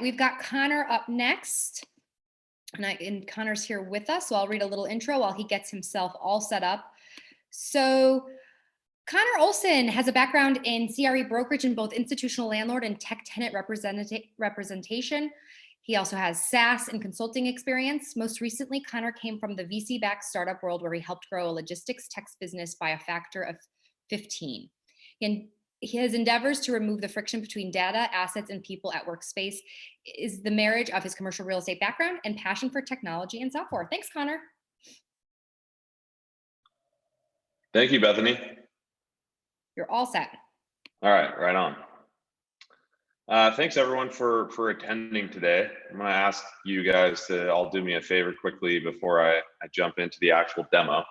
we've got Connor up next. And Connor's here with us, so I'll read a little intro while he gets himself all set up. So Connor Olson has a background in CRE brokerage in both institutional landlord and tech tenant representation. He also has SaaS and consulting experience. Most recently, Connor came from the VC-backed startup world where he helped grow a logistics tech business by a factor of 15. And his endeavors to remove the friction between data, assets, and people at WorkSpace is the marriage of his commercial real estate background and passion for technology and software. Thanks, Connor. Thank you, Bethany. You're all set. All right, right on. Thanks everyone for attending today. I'm gonna ask you guys to all do me a favor quickly before I jump into the actual demo.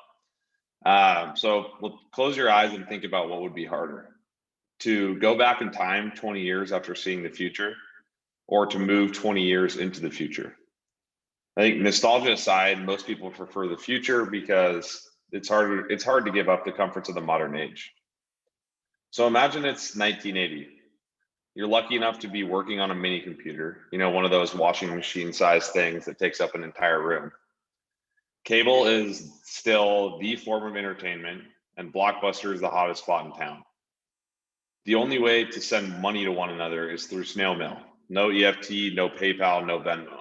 So we'll close your eyes and think about what would be harder. To go back in time 20 years after seeing the future, or to move 20 years into the future. I think nostalgia aside, most people prefer the future because it's hard to give up the comforts of the modern age. So imagine it's 1980. You're lucky enough to be working on a mini computer, one of those washing machine sized things that takes up an entire room. Cable is still the form of entertainment, and Blockbuster is the hottest spot in town. The only way to send money to one another is through snail mail. No EFT, no PayPal, no Venmo.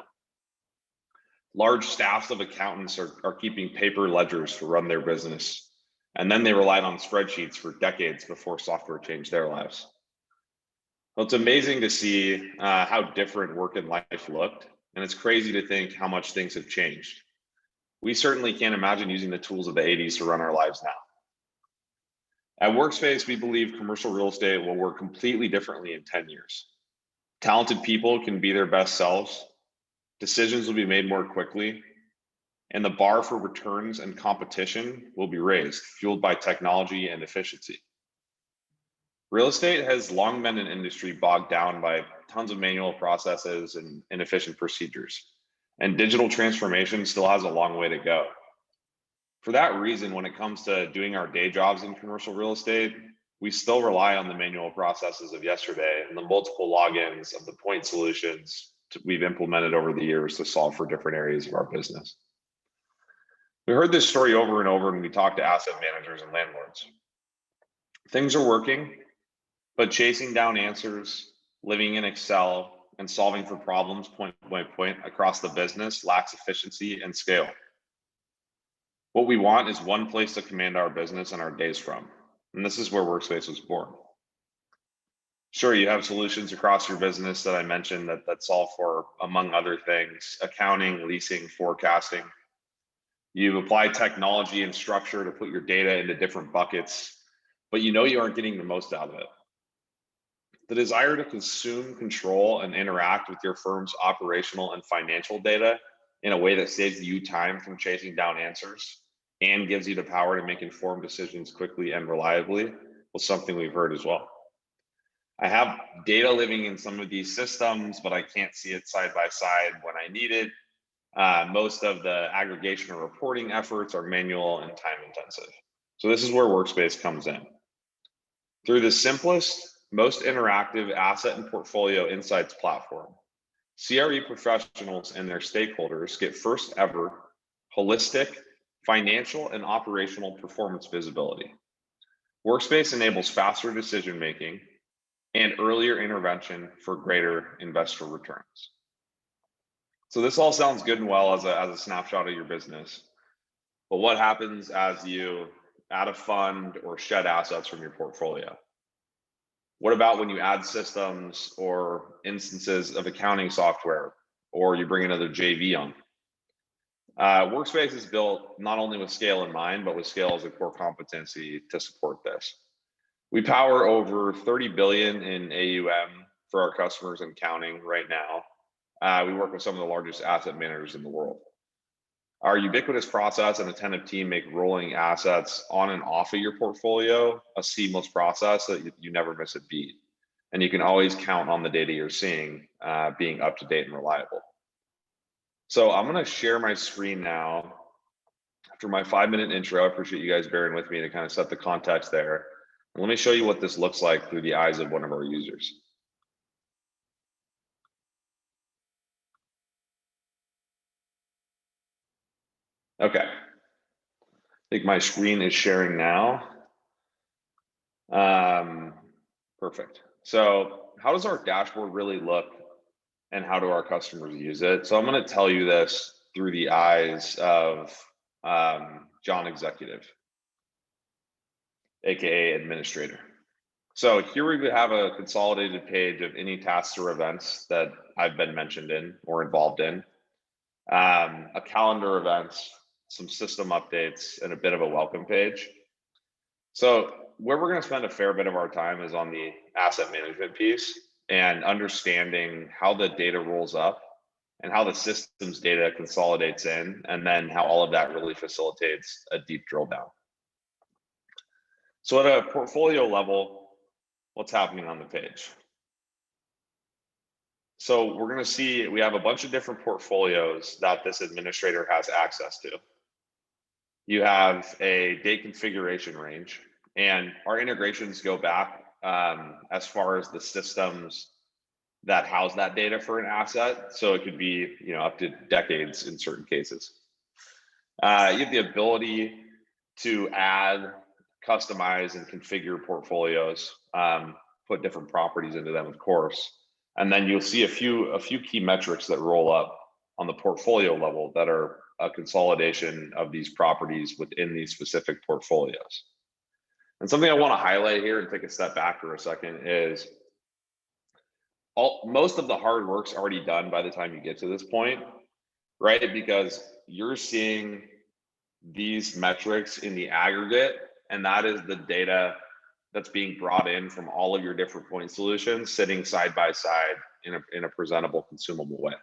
Large staffs of accountants are keeping paper ledgers to run their business. And then they relied on spreadsheets for decades before software changed their lives. Well, it's amazing to see how different work and life looked. And it's crazy to think how much things have changed. We certainly can't imagine using the tools of the 80s to run our lives now. At WorkSpace, we believe commercial real estate will work completely differently in 10 years. Talented people can be their best selves. Decisions will be made more quickly. And the bar for returns and competition will be raised, fueled by technology and efficiency. Real estate has long been an industry bogged down by tons of manual processes and inefficient procedures. And digital transformation still has a long way to go. For that reason, when it comes to doing our day jobs in commercial real estate, we still rely on the manual processes of yesterday and the multiple logins of the point solutions we've implemented over the years to solve for different areas of our business. We heard this story over and over when we talked to asset managers and landlords. Things are working, but chasing down answers, living in Excel, and solving for problems point by point across the business lacks efficiency and scale. What we want is one place to command our business and our days from, and this is where WorkSpace was born. Sure, you have solutions across your business that I mentioned that solve for, among other things, accounting, leasing, forecasting. You apply technology and structure to put your data into different buckets, but you aren't getting the most out of it. The desire to consume, control, and interact with your firm's operational and financial data in a way that saves you time from chasing down answers and gives you the power to make informed decisions quickly and reliably was something we've heard as well. I have data living in some of these systems, but I can't see it side by side when I need it. Most of the aggregation or reporting efforts are manual and time intensive. So this is where WorkSpace comes in. Through the simplest, most interactive asset and portfolio insights platform, CRE professionals and their stakeholders get first ever holistic financial and operational performance visibility. WorkSpace enables faster decision-making and earlier intervention for greater investor returns. So this all sounds good and well as a snapshot of your business, but what happens as you add a fund or shed assets from your portfolio? What about when you add systems or instances of accounting software, or you bring another JV on? WorkSpace is built not only with scale in mind, but with scale as a core competency to support this. We power over 30 billion in AUM for our customers in accounting right now. We work with some of the largest asset managers in the world. Our ubiquitous process and attentive team make rolling assets on and off of your portfolio a seamless process that you never miss a beat. And you can always count on the data you're seeing being up to date and reliable. So I'm going to share my screen now. After my 5-minute intro, I appreciate you guys bearing with me to kind of set the context there. And let me show you what this looks like through the eyes of one of our users. Okay. I think my screen is sharing now. Perfect. So how does our dashboard really look and how do our customers use it? So I'm going to tell you this through the eyes of John Executive, aka administrator. So here we have a consolidated page of any tasks or events that I've been mentioned in or involved in, a calendar of events, some system updates, and a bit of a welcome page. So where we're going to spend a fair bit of our time is on the asset management piece and understanding how the data rolls up and how the systems data consolidates in, and then how all of that really facilitates a deep drill down. So at a portfolio level, what's happening on the page? So we're going to see we have a bunch of different portfolios that this administrator has access to. You have a date configuration range, and our integrations go back as far as the systems that house that data for an asset. So it could be, up to decades in certain cases. You have the ability to add, customize, and configure portfolios, put different properties into them, of course. And then you'll see a few key metrics that roll up on the portfolio level that are a consolidation of these properties within these specific portfolios. And something I want to highlight here and take a step back for a second is most of the hard work's already done by the time you get to this point, right? Because you're seeing these metrics in the aggregate, and that is the data that's being brought in from all of your different point solutions sitting side by side in a presentable, consumable way.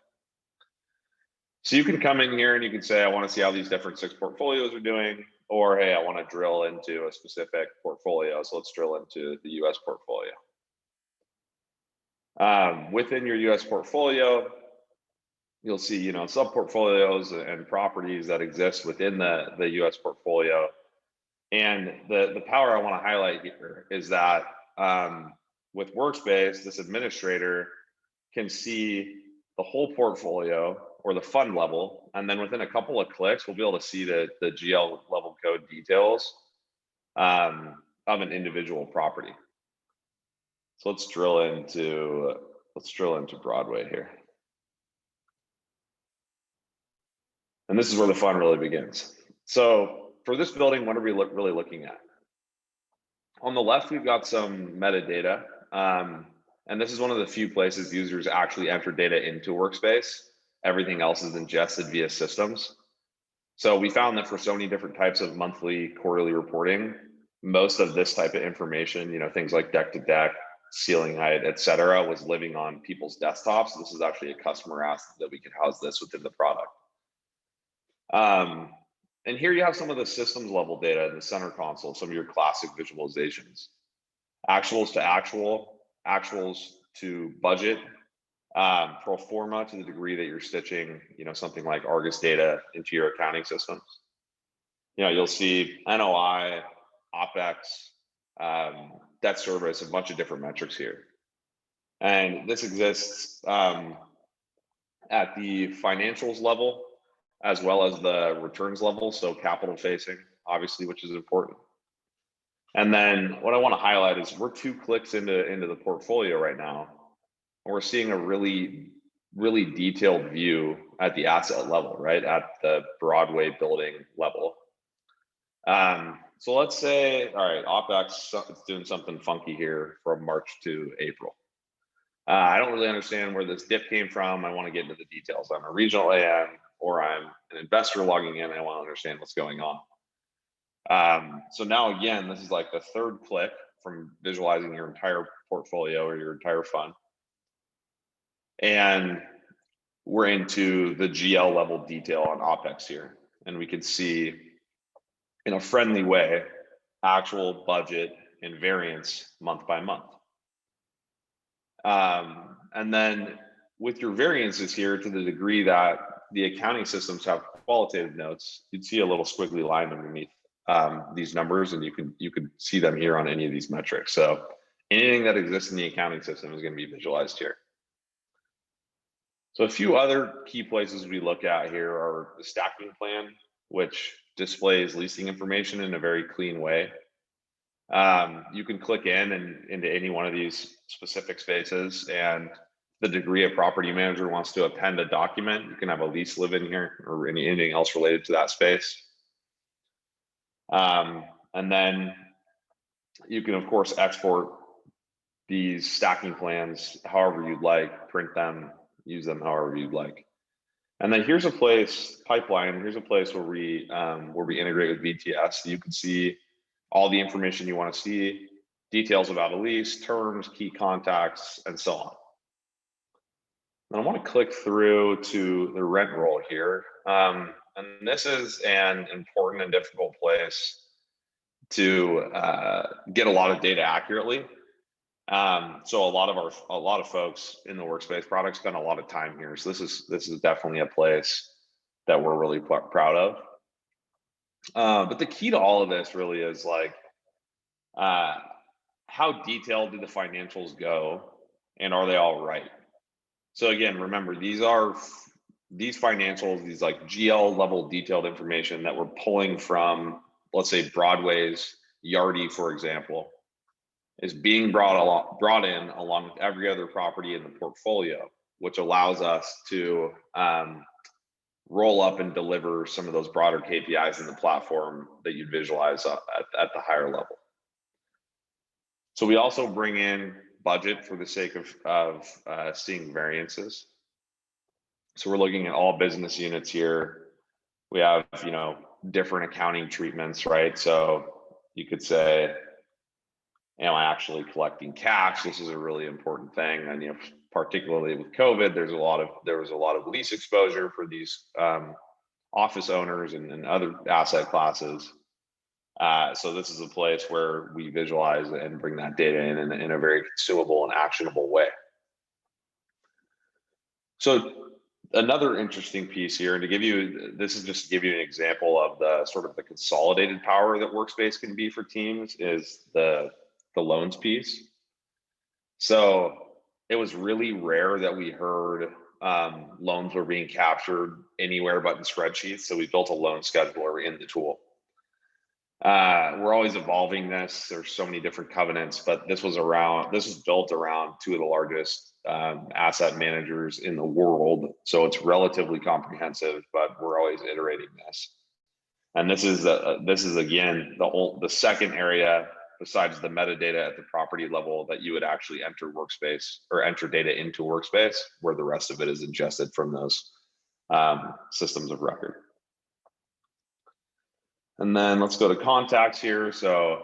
So you can come in here and you can say, I want to see how these different 6 portfolios are doing, or hey, I want to drill into a specific portfolio. So let's drill into the US portfolio. Within your US portfolio, you'll see, sub portfolios and properties that exist within the US portfolio. And the power I want to highlight here is that with WorkSpace, this administrator can see the whole portfolio or the fund level, and then within a couple of clicks, we'll be able to see the GL level code details of an individual property. So let's drill into Broadway here. And this is where the fun really begins. So for this building, what are we really looking at? On the left, we've got some metadata. And this is one of the few places users actually enter data into WorkSpace. Everything else is ingested via systems. So we found that for so many different types of monthly, quarterly reporting, most of this type of information, things like deck to deck, ceiling height, et cetera, was living on people's desktops. This is actually a customer asked that we could house this within the product. And here you have some of the systems level data in the center console, some of your classic visualizations. Actuals to actual, actuals to budget, pro forma to the degree that you're stitching, something like Argus data into your accounting systems. You'll see NOI, OPEX, debt service, a bunch of different metrics here. And this exists at the financials level, as well as the returns level, so capital facing, obviously, which is important. And then what I want to highlight is we're 2 clicks into the portfolio right now, and we're seeing a really, really detailed view at the asset level, right, at the Broadway building level. So let's say, all right, OPEX is doing something funky here from March to April. I don't really understand where this dip came from. I want to get into the details. I'm a regional AM, or I'm an investor logging in and I want to understand what's going on. So now again, this is like the 3rd click from visualizing your entire portfolio or your entire fund. And we're into the GL level detail on OPEX here. And we can see in a friendly way, actual, budget, and variance month by month. And then with your variances here, to the degree that the accounting systems have qualitative notes, you'd see a little squiggly line underneath these numbers, and you could see them here on any of these metrics. So anything that exists in the accounting system is going to be visualized here. So a few other key places we look at here are the stacking plan which displays leasing information in a very clean way. You can click in and into any one of these specific spaces, and the degree a property manager wants to append a document, you can have a lease live in here or anything else related to that space. And then you can, of course, export these stacking plans however you'd like, print them, use them however you'd like. And then here's a place, pipeline, here's a place where we integrate with BTS. You can see all the information you want to see, details about a lease, terms, key contacts, and so on. And I want to click through to the rent roll here. And this is an important and difficult place to get a lot of data accurately. So a lot of folks in the workspace product spend a lot of time here. So this is definitely a place that we're really proud of. But the key to all of this really is like, how detailed do the financials go, and are they all right? So again, remember, these financials, these like GL level detailed information that we're pulling from, let's say Broadway's Yardi, for example, is being brought in along with every other property in the portfolio, which allows us to roll up and deliver some of those broader KPIs in the platform that you visualize at the higher level. So we also bring in budget for the sake of seeing variances. So we're looking at all business units here. We have, different accounting treatments, right? So you could say, am I actually collecting cash? This is a really important thing. And, particularly with COVID, there was a lot of lease exposure for these office owners and other asset classes. So this is a place where we visualize and bring that data in a very consumable and actionable way. So another interesting piece here, and this is just to give you an example of the sort of the consolidated power that WorkSpace can be for teams, is the loans piece. So it was really rare that we heard loans were being captured anywhere but in spreadsheets. So we built a loan scheduler in the tool. We're always evolving this. There's so many different covenants, but this was built around two of the largest asset managers in the world. So it's relatively comprehensive, but we're always iterating this. And this is again, the second area besides the metadata at the property level that you would actually enter WorkSpace or enter data into WorkSpace, where the rest of it is ingested from those systems of record. And then let's go to contacts here. So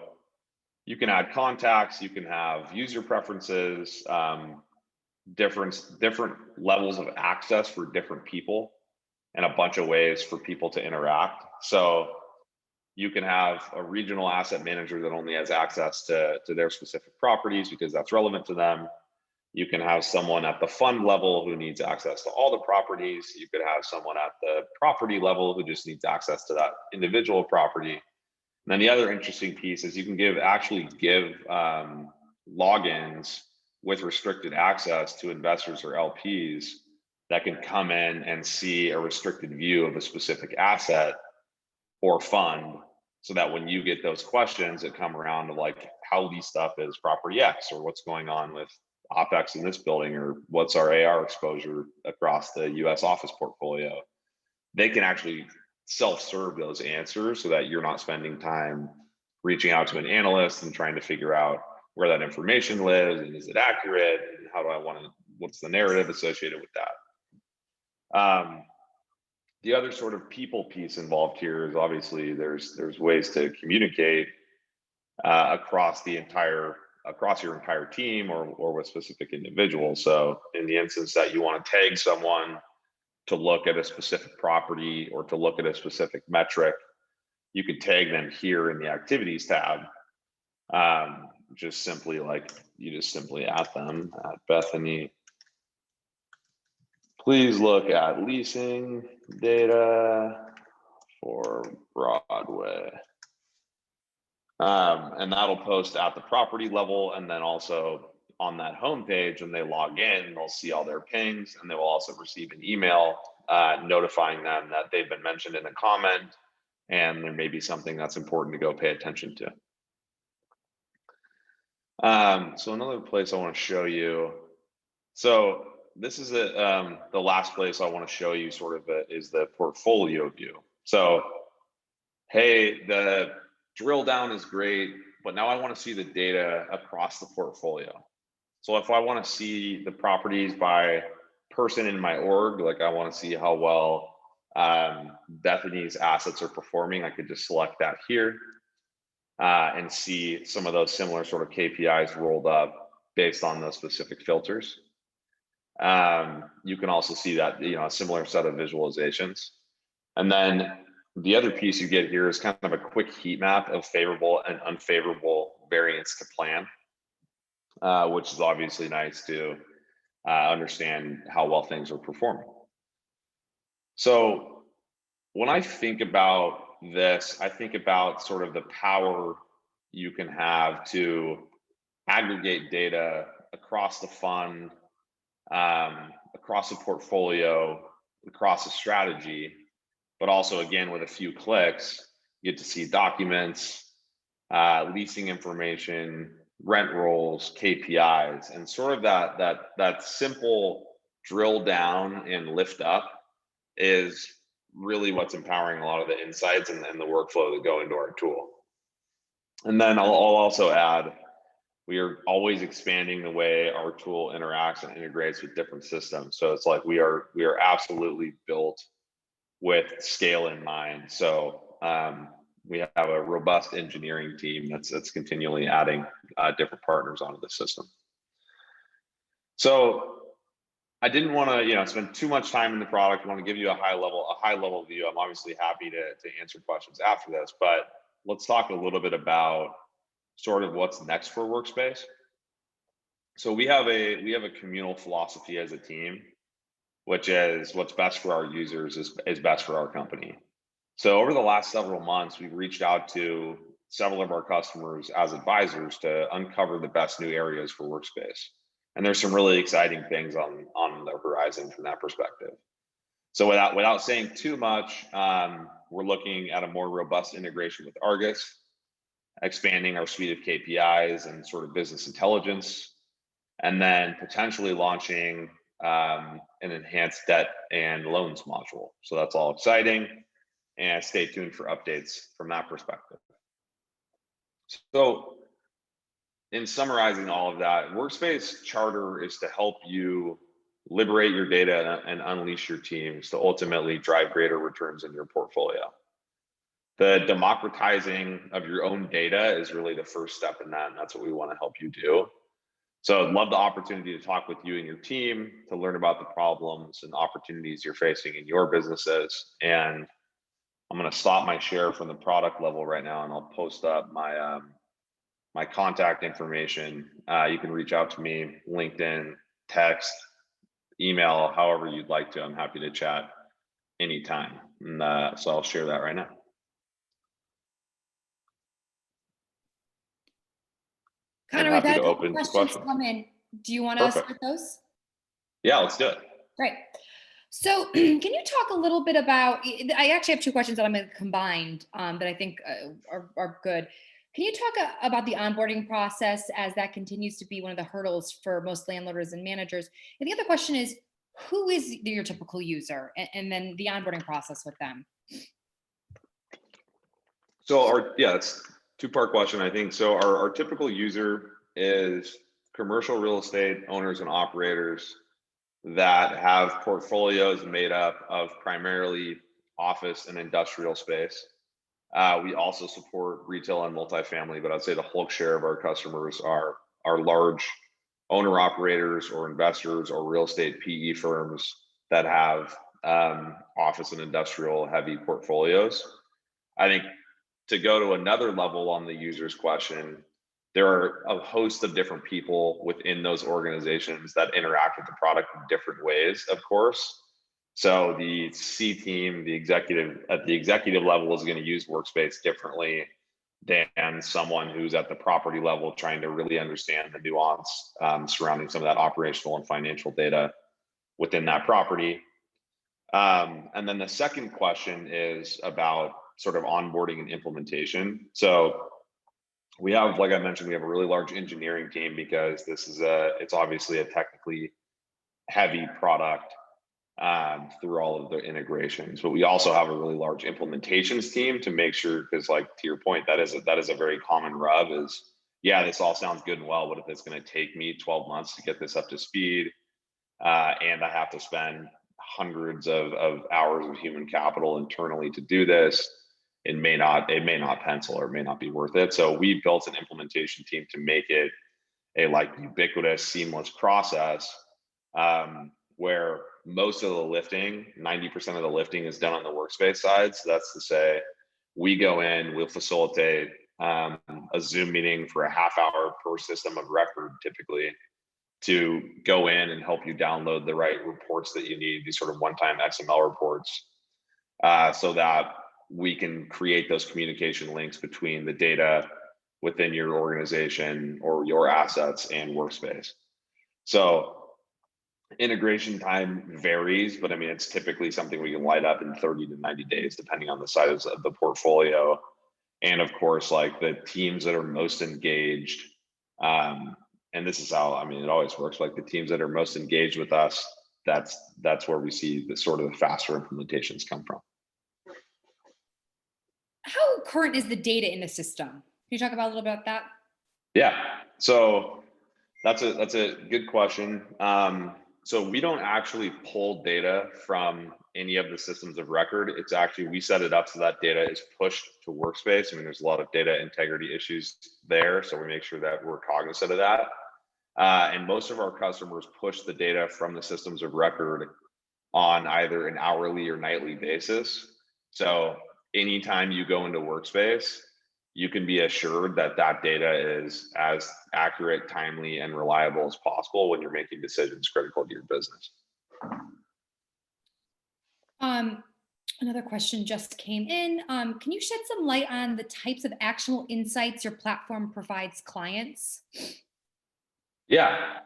you can add contacts, you can have user preferences, different levels of access for different people, and a bunch of ways for people to interact. So you can have a regional asset manager that only has access to their specific properties because that's relevant to them. You can have someone at the fund level who needs access to all the properties. You could have someone at the property level who just needs access to that individual property. And then the other interesting piece is you can actually give logins with restricted access to investors or LPs that can come in and see a restricted view of a specific asset or fund, so that when you get those questions that come around to like how leased up is property X, or what's going on with OpEx in this building, or what's our AR exposure across the US office portfolio, they can actually self-serve those answers so that you're not spending time reaching out to an analyst and trying to figure out where that information lives and is it accurate, and what's the narrative associated with that. The other sort of people piece involved here is obviously there's ways to communicate across your entire team or with specific individuals. So in the instance that you want to tag someone to look at a specific property or to look at a specific metric, you could tag them here in the activities tab. Just simply at them at Bethany. Please look at leasing data for Broadway. And that'll post at the property level, and then also on that homepage, when they log in, they'll see all their pings, and they will also receive an email notifying them that they've been mentioned in a comment and there may be something that's important to go pay attention to. So another place I want to show you. So this is the last place I want to show you sort of is the portfolio view. So, hey, the drill down is great, but now I want to see the data across the portfolio. So if I want to see the properties by person in my org, like I want to see how well Bethany's assets are performing, I could just select that here and see some of those similar sort of KPIs rolled up based on those specific filters. You can also see that, a similar set of visualizations. And then the other piece you get here is kind of a quick heat map of favorable and unfavorable variance to plan, which is obviously nice to understand how well things are performing. So when I think about this, I think about sort of the power you can have to aggregate data across the fund, across a portfolio, across a strategy, but also again, with a few clicks, you get to see documents, leasing information, rent rolls, KPIs, and sort of that simple drill down and lift up is really what's empowering a lot of the insights and the workflow that go into our tool. And then I'll also add, we are always expanding the way our tool interacts and integrates with different systems. So it's like we are absolutely built with scale in mind. So we have a robust engineering team that's continually adding different partners onto the system. So I didn't want to spend too much time in the product. I want to give you a high level view. I'm obviously happy to answer questions after this, but let's talk a little bit about sort of what's next for WorkSpace. So we have a communal philosophy as a team, which is what's best for our users is best for our company. So over the last several months, we've reached out to several of our customers as advisors to uncover the best new areas for WorkSpace. And there's some really exciting things on the horizon from that perspective. So without saying too much, we're looking at a more robust integration with Argus, expanding our suite of KPIs and sort of business intelligence, and then potentially launching an enhanced debt and loans module. So that's all exciting, and stay tuned for updates from that perspective. So in summarizing all of that, WorkSpace charter is to help you liberate your data and unleash your teams to ultimately drive greater returns in your portfolio. The democratizing of your own data is really the first step in that, and that's what we want to help you do. So I'd love the opportunity to talk with you and your team to learn about the problems and opportunities you're facing in your businesses. And I'm going to stop my share from the product level right now, and I'll post up my my contact information. You can reach out to me, LinkedIn, text, email, however you'd like to. I'm happy to chat anytime. And so I'll share that right now. Connor, we've had a couple questions come in. Do you want to start those? Yeah, let's do it. Great. So can you talk a little bit about, I actually have two questions that I'm going to combine that I think are good. Can you talk about the onboarding process, as that continues to be one of the hurdles for most landlords and managers? And the other question is, who is your typical user, and then the onboarding process with them? So it's a two-part question, I think. So our typical user is commercial real estate owners and operators that have portfolios made up of primarily office and industrial space. We also support retail and multifamily, but I'd say the whole share of our customers are large owner operators or investors or real estate PE firms that have office and industrial heavy portfolios. I think to go to another level on the user's question, there are a host of different people within those organizations that interact with the product in different ways, of course. So the C team, the executive at the executive level, is going to use WorkSpace differently than someone who's at the property level trying to really understand the nuance surrounding some of that operational and financial data within that property. And then the second question is about sort of onboarding and implementation. So we have, like I mentioned, we have a really large engineering team because it's obviously a technically heavy product through all of the integrations. But we also have a really large implementations team to make sure, because like to your point, that is a very common rub is, yeah, this all sounds good and well, but if it's going to take me 12 months to get this up to speed, and I have to spend hundreds of hours of human capital internally to do this, it may not pencil or it may not be worth it. So we built an implementation team to make it a like ubiquitous, seamless process, where most of the lifting, 90% of the lifting is done on the workspace side. So that's to say, we go in, we'll facilitate a Zoom meeting for a half hour per system of record, typically, to go in and help you download the right reports that you need, these sort of one-time XML reports, so that we can create those communication links between the data within your organization or your assets and workspace. So integration time varies, but I mean, it's typically something we can light up in 30 to 90 days, depending on the size of the portfolio. And of course, like the teams that are most engaged, and this is how, I mean, it always works, like the teams that are most engaged with us, that's where we see the sort of the faster implementations come from. How current is the data in the system? Can you talk about a little bit about that? Yeah, so that's a good question. So we don't actually pull data from any of the systems of record. It's actually, we set it up so that data is pushed to Workspace. I mean, there's a lot of data integrity issues there, so we make sure that we're cognizant of that. And most of our customers push the data from the systems of record on either an hourly or nightly basis. So anytime you go into Workspace, you can be assured that that data is as accurate, timely, and reliable as possible when you're making decisions critical to your business. Another question just came in. Can you shed some light on the types of actionable insights your platform provides clients? Yeah.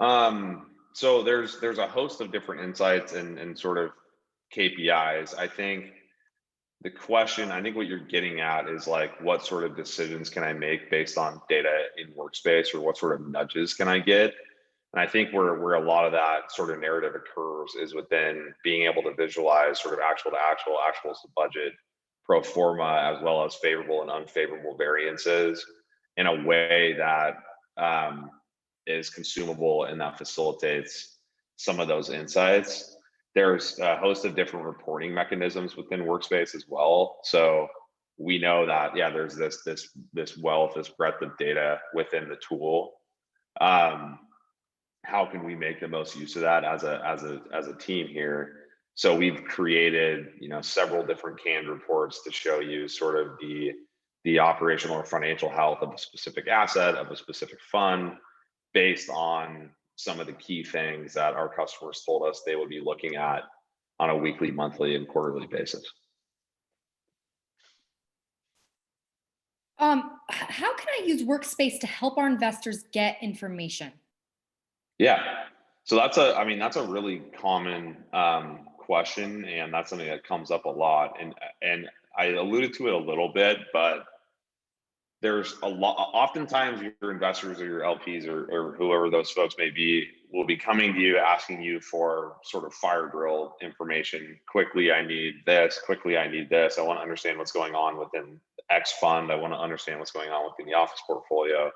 So there's a host of different insights and sort of KPIs. I think the question, I think what you're getting at is like, what sort of decisions can I make based on data in Workspace, or what sort of nudges can I get? And I think where a lot of that sort of narrative occurs is within being able to visualize sort of actual to actual, actuals to budget, pro forma, as well as favorable and unfavorable variances in a way that is consumable and that facilitates some of those insights. There's a host of different reporting mechanisms within Workspace as well. So we know that, yeah, there's this wealth, this breadth of data within the tool. How can we make the most use of that as a team here? So we've created, several different canned reports to show you sort of the operational or financial health of a specific asset, of a specific fund, based on some of the key things that our customers told us they would be looking at on a weekly, monthly, and quarterly basis. How can I use Workspace to help our investors get information? Yeah, so that's a really common question, and that's something that comes up a lot. And I alluded to it a little bit, but there's a lot, oftentimes your investors or your LPs or whoever those folks may be will be coming to you asking you for sort of fire drill information. Quickly, I need this. Quickly, I need this. I want to understand what's going on within X fund. I want to understand what's going on within the office portfolio.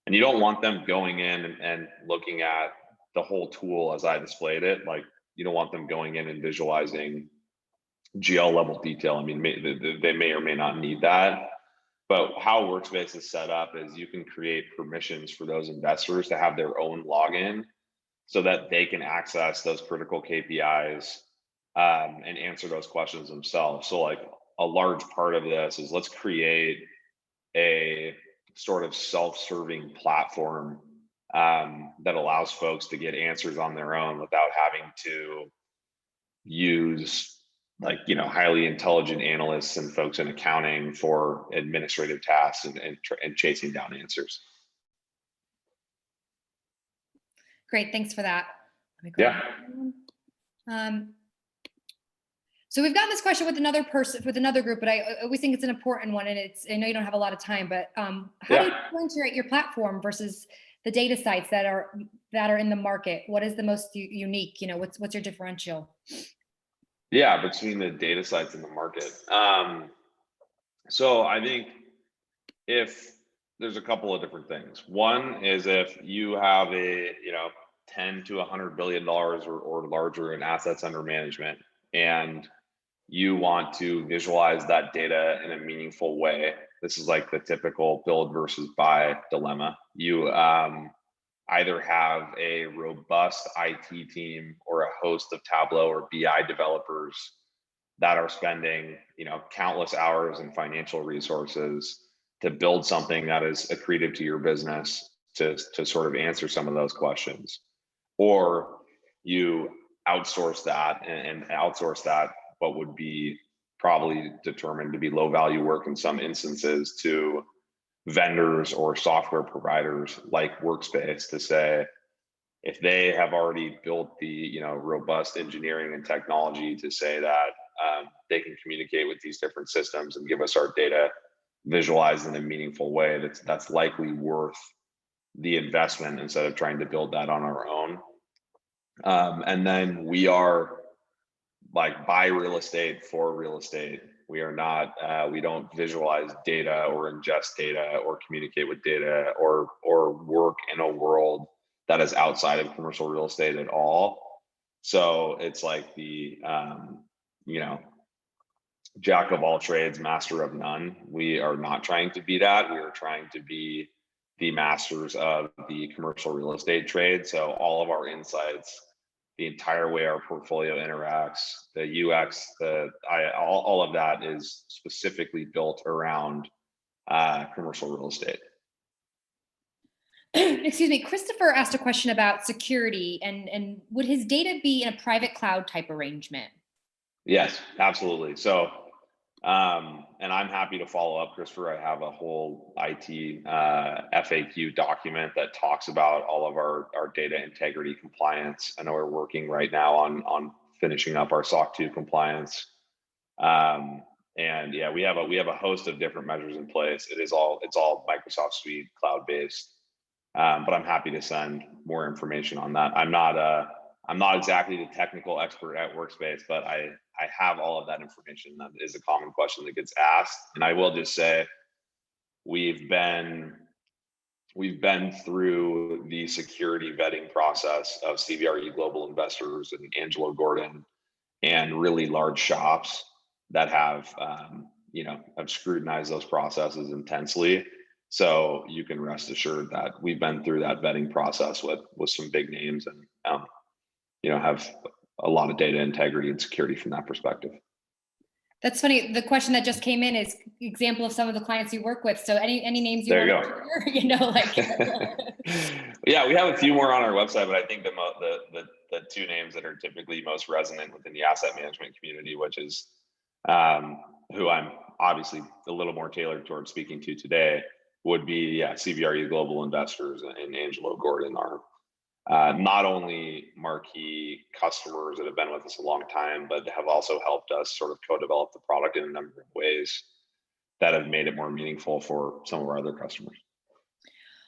And you don't want them going in and looking at the whole tool as I displayed it. Like, you don't want them going in and visualizing GL level detail. I mean, they may or may not need that. But how Workspace is set up is you can create permissions for those investors to have their own login so that they can access those critical KPIs and answer those questions themselves. So like a large part of this is, let's create a sort of self-serving platform that allows folks to get answers on their own without having to use highly intelligent analysts and folks in accounting for administrative tasks and chasing down answers. Great, thanks for that. Let me go yeah. So we've gotten this question with another person, with another group, but I always think it's an important one. And I know you don't have a lot of time, but how do you Yeah. differentiate your platform versus the data sites that are in the market? What is the most unique? What's your differential? Yeah, between the data sites and the market. So I think if there's a couple of different things. One is if you have a, 10 to $100 billion or larger in assets under management, and you want to visualize that data in a meaningful way. This is like the typical build versus buy dilemma. You either have a robust IT team or a host of Tableau or BI developers that are spending, countless hours and financial resources to build something that is accretive to your business to sort of answer some of those questions, or you outsource that and outsource that what would be probably determined to be low value work in some instances to vendors or software providers like WorkSpace to say, if they have already built the robust engineering and technology to say that they can communicate with these different systems and give us our data visualized in a meaningful way, that's likely worth the investment instead of trying to build that on our own. And then we are like buy real estate for real estate. We are not, we don't visualize data or ingest data or communicate with data or work in a world that is outside of commercial real estate at all. So it's like the, jack of all trades, master of none. We are not trying to be that. We are trying to be the masters of the commercial real estate trade. So all of our insights, the entire way our portfolio interacts, the UX, all of that is specifically built around commercial real estate. Excuse me, Christopher asked a question about security and would his data be in a private cloud type arrangement? Yes, absolutely. So, and I'm happy to follow up, Christopher. I have a whole IT FAQ document that talks about all of our data integrity compliance. I know we're working right now on finishing up our SOC 2 compliance. And yeah, we have a host of different measures in place. It's all Microsoft Suite cloud based. But I'm happy to send more information on that. I'm not exactly the technical expert at WorkSpace, but I have all of that information. That is a common question that gets asked. And I will just say, we've been through the security vetting process of CBRE Global Investors and Angelo Gordon and really large shops that have scrutinized those processes intensely. So you can rest assured that we've been through that vetting process with some big names and have a lot of data integrity and security from that perspective. That's funny. The question that just came in is example of some of the clients you work with. So any names you there you go. Yeah, we have a few more on our website, but I think the two names that are typically most resonant within the asset management community, which is who I'm obviously a little more tailored towards speaking to today, would be CBRE Global Investors and Angelo Gordon are not only marquee customers that have been with us a long time, but have also helped us sort of co-develop the product in a number of ways that have made it more meaningful for some of our other customers.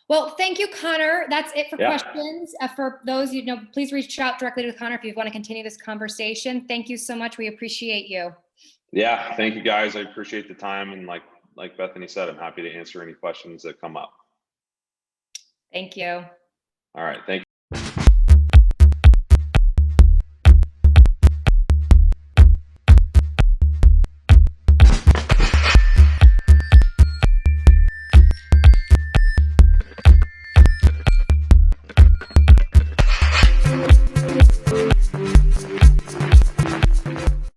Well, thank you, Connor. That's it for questions. For those, please reach out directly to Connor if you want to continue this conversation. Thank you so much. We appreciate you. Yeah, thank you guys. I appreciate the time. And like Bethany said, I'm happy to answer any questions that come up. Thank you. All right. Thank you.